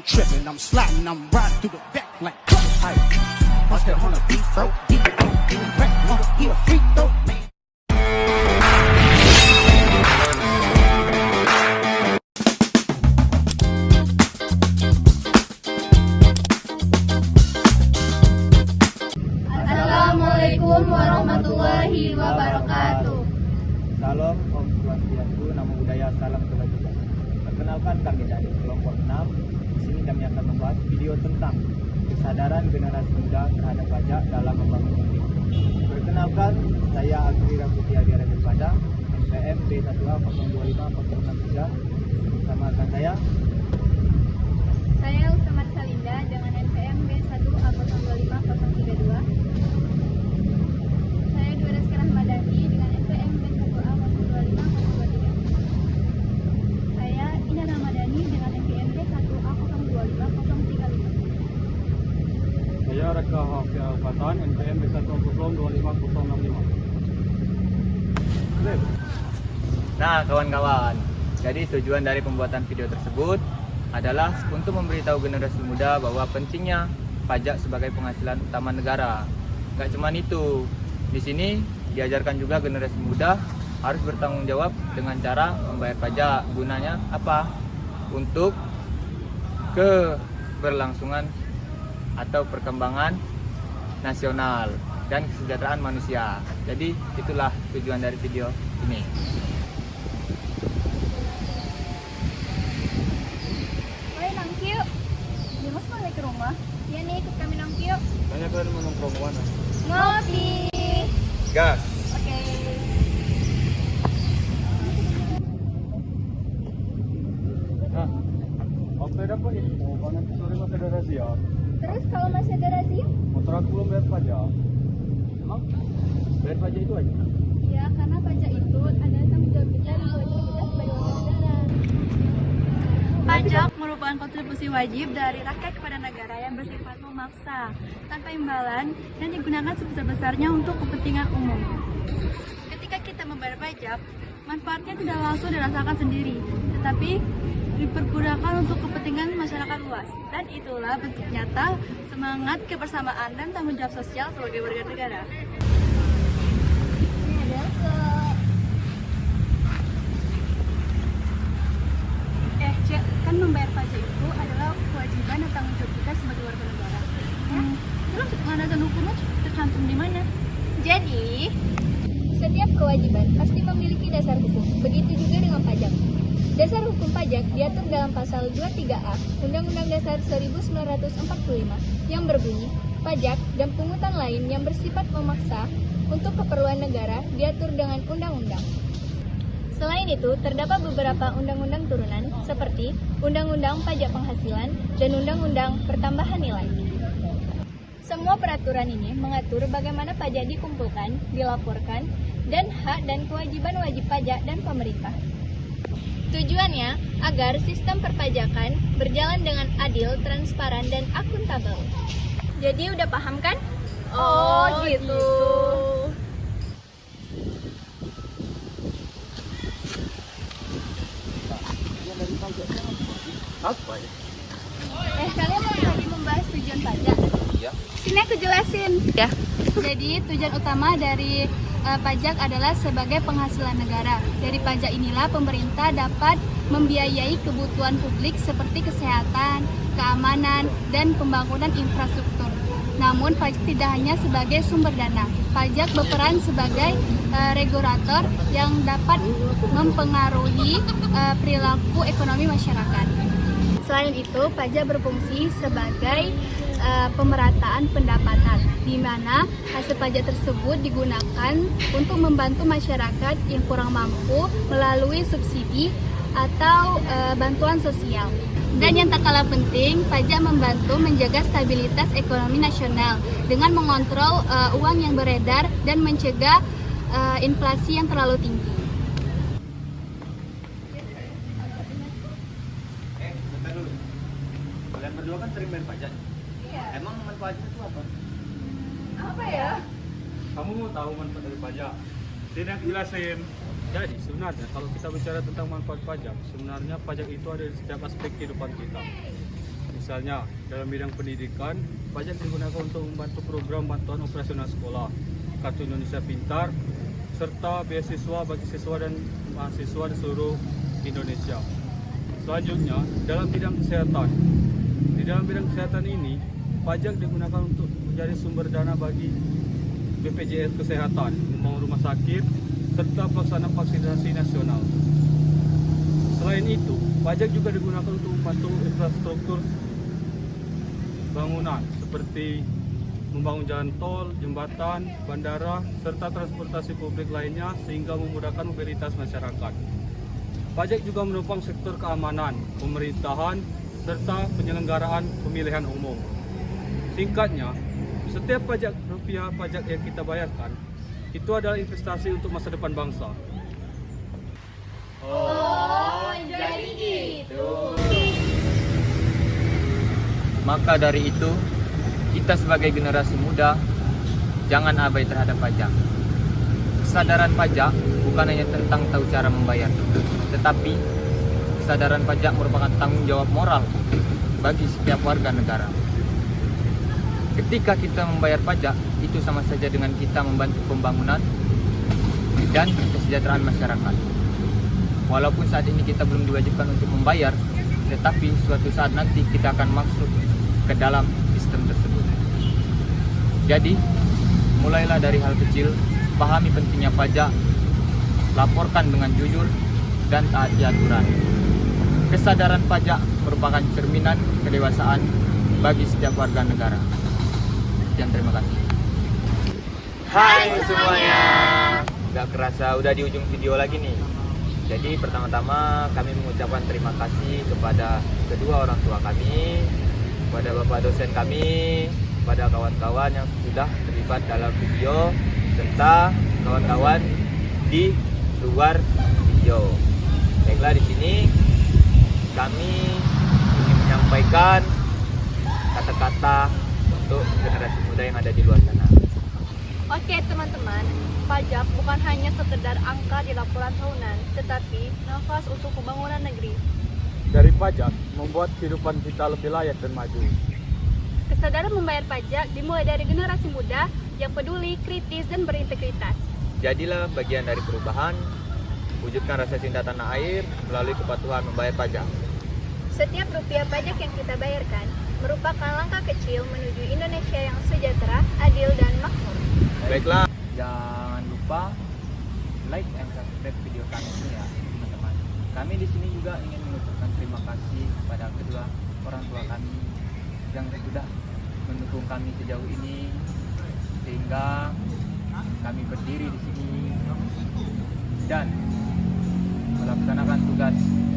I'm tripping, I'm sliding, I'm riding through the back like hey, watch that on the beat, throw, deep, you rap, he a freak, though, man. Assalamualaikum warahmatullahi wabarakatuh. Salam, Om Swastiastu, Namo Buddhaya, Salam Kebajikan. Perkenalkan kami dari kelompok 6. Di sini kami akan membahas video tentang kesadaran generasi muda terhadap pajak dalam membangun negeri. Perkenalkan, saya Agri Rambuti Adiara Padang, NPM B1A 025063. Bersama rekan saya. Saya Ustamar Salinda dengan NPM B1A025032. Saya Dua Rizky Rahmadani dengan NPM B1A025023. Saya Ina Ramadhani dengan NPM B1A025035. Saya Reka Hafia Al-Fatan, NPM B1A025065. Nah, kawan-kawan, jadi tujuan dari pembuatan video tersebut adalah untuk memberitahu generasi muda bahwa pentingnya pajak sebagai penghasilan utama negara. Gak cuma itu, di sini diajarkan juga generasi muda harus bertanggung jawab dengan cara membayar pajak. Gunanya apa? Untuk keberlangsungan atau perkembangan nasional dan kesejahteraan manusia. Jadi itulah tujuan dari video ini. Hai Nangkyu, Dimas mau balik ke rumah? Iya nih, ikut kami Nangkyu. Banyak kan menongkrong mana? Ngopi. Gas. Oke. Nah, apa dapat info kalau nanti sore masih ada razia? Terus kalau masih ada razia? Motor aku belum bayar pajak. Emang bayar pajak itu aja? Ya, karena pajak itu adalah tanggung jawab kita dan kewajiban kita sebagai warga negara. Pajak merupakan kontribusi wajib dari rakyat kepada negara yang bersifat memaksa, tanpa imbalan, dan digunakan sebesar-besarnya untuk kepentingan umum. Ketika kita membayar pajak, manfaatnya tidak langsung dirasakan sendiri, tetapi dipergunakan untuk kepentingan masyarakat luas. Dan itulah bentuk nyata semangat kebersamaan dan tanggung jawab sosial sebagai warga negara. Cek, kan membayar pajak itu adalah kewajiban dan tanggung jawab kita sebagai warga negara. Ya? Terus landasan hukumnya tercantum di mana? Jadi, setiap kewajiban pasti memiliki dasar hukum. Begitu juga dengan pajak. Dasar hukum pajak diatur dalam pasal 23A Undang-Undang Dasar 1945 yang berbunyi, pajak dan pungutan lain yang bersifat memaksa untuk keperluan negara diatur dengan undang-undang. Selain itu, terdapat beberapa undang-undang turunan seperti Undang-Undang Pajak Penghasilan dan Undang-Undang Pertambahan Nilai. Semua peraturan ini mengatur bagaimana pajak dikumpulkan, dilaporkan, dan hak dan kewajiban wajib pajak dan pemerintah. Tujuannya agar sistem perpajakan berjalan dengan adil, transparan, dan akuntabel. Jadi udah paham kan? Oh gitu. Apa ya? Kalian mau lagi membahas tujuan pajak? Iya. Sini aku jelasin. Ya. Jadi tujuan utama dari pajak adalah sebagai penghasilan negara. Dari pajak inilah pemerintah dapat membiayai kebutuhan publik seperti kesehatan, keamanan, dan pembangunan infrastruktur. Namun pajak tidak hanya sebagai sumber dana. Pajak berperan sebagai regulator yang dapat mempengaruhi perilaku ekonomi masyarakat. Selain itu, pajak berfungsi sebagai pemerataan pendapatan, di mana hasil pajak tersebut digunakan untuk membantu masyarakat yang kurang mampu melalui subsidi atau bantuan sosial. Dan yang tak kalah penting, pajak membantu menjaga stabilitas ekonomi nasional dengan mengontrol uang yang beredar dan mencegah inflasi yang terlalu tinggi. Bentar dulu. Kalian berdua kan sering bayar pajak. Iya. Emang manfaatnya itu apa? Apa ya? Kamu mau tahu manfaat dari pajak? Tidak jelasin. Jadi sebenarnya kalau kita bicara tentang manfaat pajak, sebenarnya pajak itu ada di setiap aspek kehidupan kita. Misalnya, dalam bidang pendidikan, pajak digunakan untuk membantu program bantuan operasional sekolah, Kartu Indonesia Pintar, serta beasiswa bagi siswa dan mahasiswa di seluruh Indonesia. Selanjutnya, dalam bidang kesehatan. Di dalam bidang kesehatan ini, pajak digunakan untuk menjadi sumber dana bagi BPJS Kesehatan, membangun rumah sakit, serta pelaksanaan vaksinasi nasional. Selain itu, pajak juga digunakan untuk membantu infrastruktur bangunan seperti membangun jalan tol, jembatan, bandara, serta transportasi publik lainnya sehingga memudahkan mobilitas masyarakat. Pajak juga menopang sektor keamanan, pemerintahan, serta penyelenggaraan pemilihan umum. Singkatnya, setiap rupiah pajak yang kita bayarkan itu adalah investasi untuk masa depan bangsa. Oh, jadi gitu. Maka dari itu, kita sebagai generasi muda jangan abai terhadap pajak. Kesadaran pajak bukan hanya tentang tahu cara membayar, tetapi kesadaran pajak merupakan tanggung jawab moral bagi setiap warga negara. Ketika kita membayar pajak, itu sama saja dengan kita membantu pembangunan dan kesejahteraan masyarakat. Walaupun saat ini kita belum diwajibkan untuk membayar, tetapi suatu saat nanti kita akan masuk ke dalam sistem tersebut. Jadi, mulailah dari hal kecil, pahami pentingnya pajak, laporkan dengan jujur, dan taati aturan. Kesadaran pajak merupakan cerminan kedewasaan bagi setiap warga negara. Sekian, terima kasih. Hai semuanya. Gak kerasa udah di ujung video lagi nih. Jadi pertama-tama kami mengucapkan terima kasih kepada kedua orang tua kami, kepada bapak dosen kami, kepada kawan-kawan yang sudah terlibat dalam video, serta kawan-kawan di luar video. Baiklah, di sini kami ingin menyampaikan kata-kata untuk generasi muda yang ada di luar sana. Oke teman-teman, pajak bukan hanya sekedar angka di laporan tahunan, tetapi nafas untuk pembangunan negeri. Dari pajak, membuat kehidupan kita lebih layak dan maju. Kesadaran membayar pajak dimulai dari generasi muda yang peduli, kritis, dan berintegritas. Jadilah bagian dari perubahan, wujudkan rasa cinta tanah air melalui kepatuhan membayar pajak. Setiap rupiah pajak yang kita bayarkan merupakan langkah kecil menuju Indonesia yang sejahtera, adil, dan makmur. Baiklah, jangan lupa like and subscribe video kami ini ya, teman-teman. Kami di sini juga ingin mengucapkan terima kasih kepada kedua orang tua kami yang sudah mendukung kami sejauh ini sehingga kami berdiri di sini dan melaksanakan tugas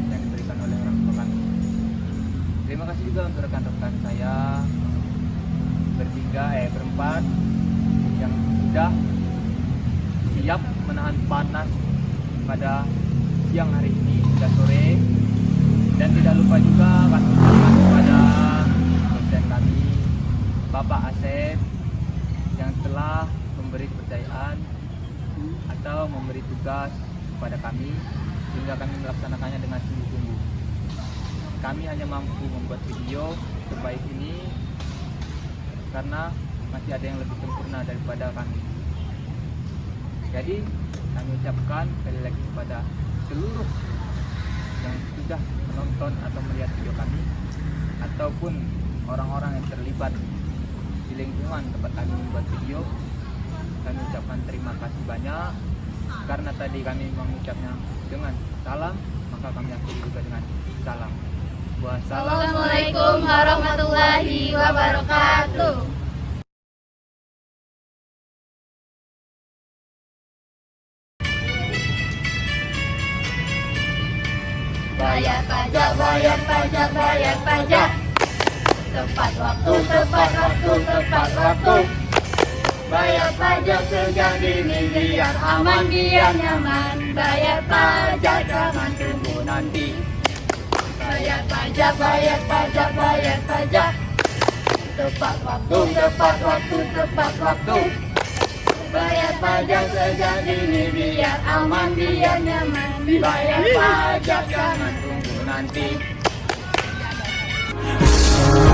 yang diberikan oleh orang tua kami. Terima kasih juga untuk rekan-rekan saya berempat yang sudah siap menahan panas pada siang hari ini hingga sore, dan tidak lupa juga kami ucapkan kepada dosen kami Bapak Asep yang telah memberi kepercayaan atau memberi tugas kepada kami sehingga kami melaksanakannya dengan sungguh-sungguh. Kami hanya mampu membuat video sebaik ini karena masih ada yang lebih sempurna daripada kami. Jadi kami ucapkan sekali lagi kepada seluruh yang sudah menonton atau melihat video kami ataupun orang-orang yang terlibat di lingkungan tempat kami membuat video, kami ucapkan terima kasih banyak karena tadi kami mengucapnya dengan salam, maka kami akhiri juga dengan salam. Wassalamualaikum warahmatullahi wabarakatuh. Bayar pajak, bayar pajak, bayar pajak. Tepat waktu, tepat waktu, tepat waktu. Bayar pajak sejak dini biar aman, biar nyaman. Bayar pajak jangan tunggu nanti. Bayar pajak, bayar pajak, bayar pajak. Tepat waktu, tepat waktu, tepat waktu. Bayar pajak sejak dini biar aman, biar nyaman. Bayar pajak jangan tunggu nanti. Assalamualaikum.